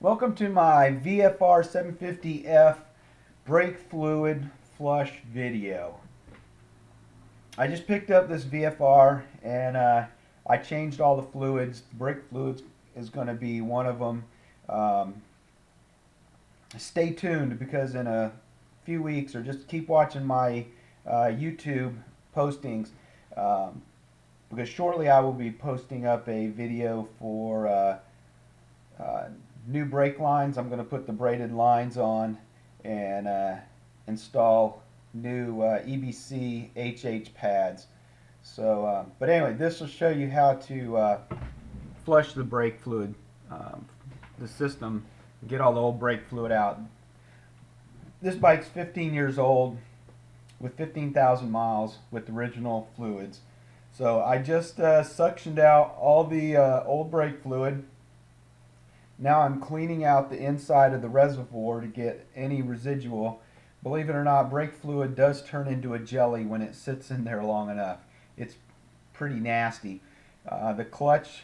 Welcome to my VFR750F brake fluid flush video. I just picked up this VFR and I changed all the fluids. The brake fluids is going to be one of them. Um, Stay tuned because in a few weeks, or just keep watching my YouTube postings, um, because shortly I will be posting up a video for uh, new brake lines. I'm going to put the braided lines on and install new EBC HH pads. But anyway, this will show you how to flush the brake fluid, the system, get all the old brake fluid out. This bike's 15 years old with 15,000 miles with original fluids. So I just suctioned out all the old brake fluid. Now I'm cleaning out the inside of the reservoir to get any residual. Believe it or not, brake fluid does turn into a jelly when it sits in there long enough. It's pretty nasty. The clutch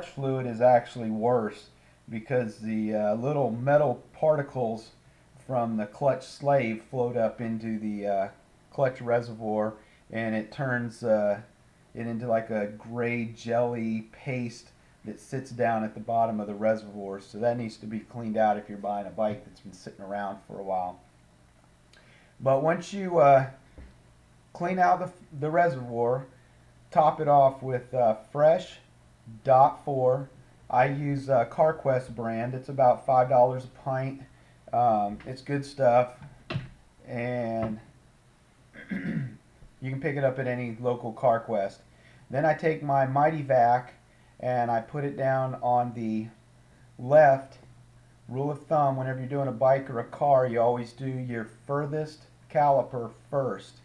fluid is actually worse because the little metal particles from the clutch slave float up into the clutch reservoir, and it turns it into like a gray jelly paste that sits down at the bottom of the reservoir. So that needs to be cleaned out if you're buying a bike that's been sitting around for a while. But once you clean out the reservoir, top it off with fresh dot 4. I use CarQuest brand. It's about $5 a pint. It's good stuff, and you can pick it up at any local CarQuest. Then I take my Mighty Vac and I put it down on the left. Rule of thumb, whenever you're doing a bike or a car, you always do your furthest caliper first.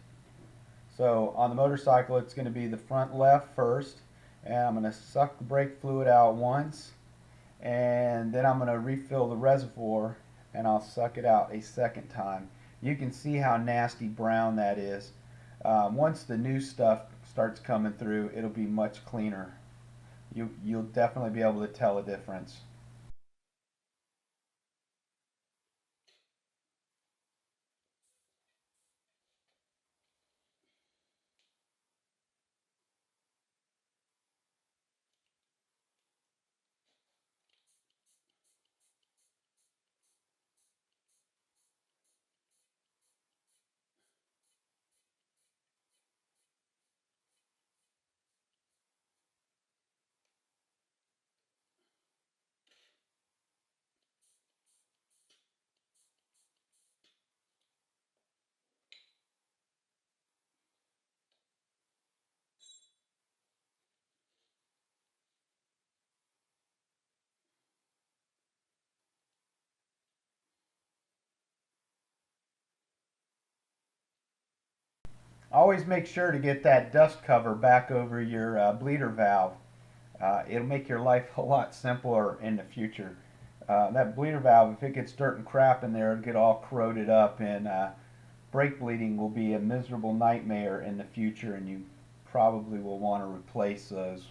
So on the motorcycle, it's going to be the front left first, and I'm going to suck the brake fluid out once, and then I'm going to refill the reservoir and I'll suck it out a second time. You can see how nasty brown that is. Once the new stuff starts coming through, it'll be much cleaner. You'll definitely be able to tell a difference. Always make sure to get that dust cover back over your bleeder valve. It'll make your life a lot simpler in the future. That bleeder valve, if it gets dirt and crap in there, it'll get all corroded up, and brake bleeding will be a miserable nightmare in the future, and you probably will want to replace those.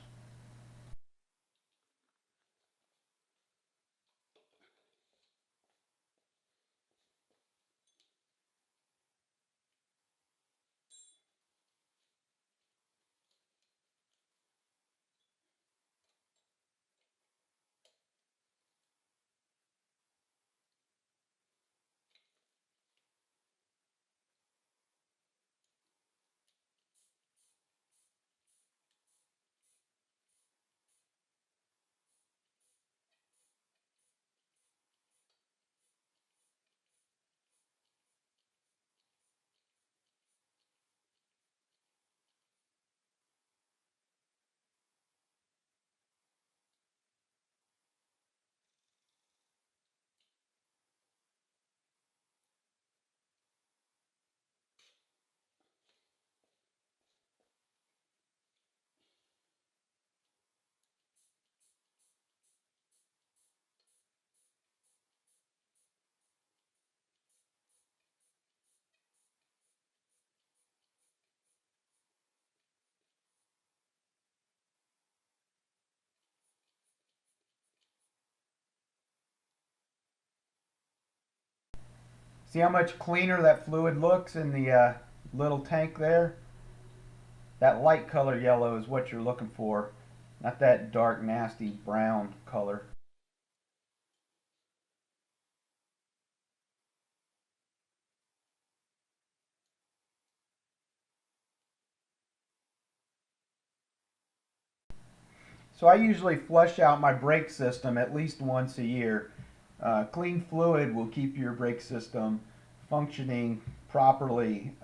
See how much cleaner that fluid looks in the little tank there? That light color yellow is what you're looking for, not that dark, nasty brown color. So I usually flush out my brake system at least once a year. Clean fluid will keep your brake system functioning properly,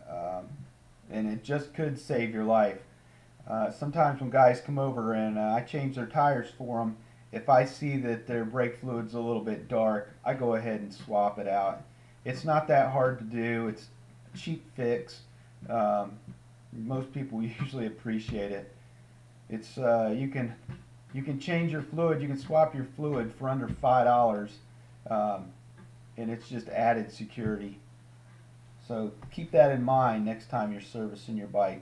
and it just could save your life. Sometimes when guys come over and I change their tires for them, if I see that their brake fluid's a little bit dark, I go ahead and swap it out. It's not that hard to do. It's a cheap fix. Um, Most people usually appreciate it. It's you can change your fluid. You can swap your fluid for under $5, um, and it's just added security. So keep that in mind next time you're servicing your bike.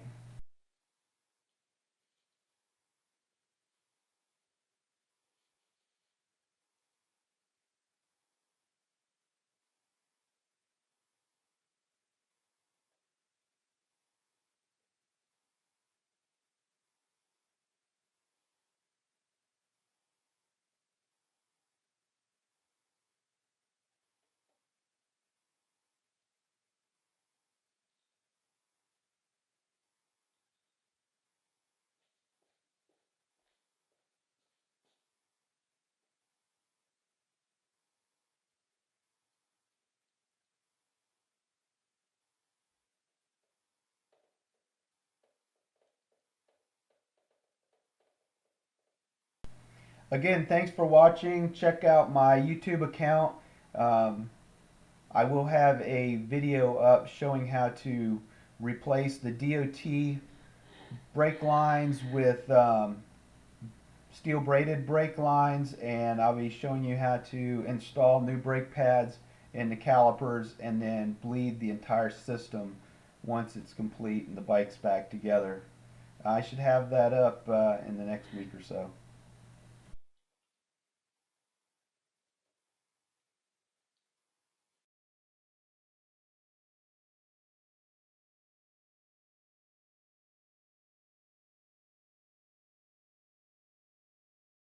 Again, thanks for watching. Check out my YouTube account. Um, I will have a video up showing how to replace the DOT brake lines with steel braided brake lines, and I'll be showing you how to install new brake pads in the calipers and then bleed the entire system once it's complete and the bike's back together. I should have that up in the next week or so.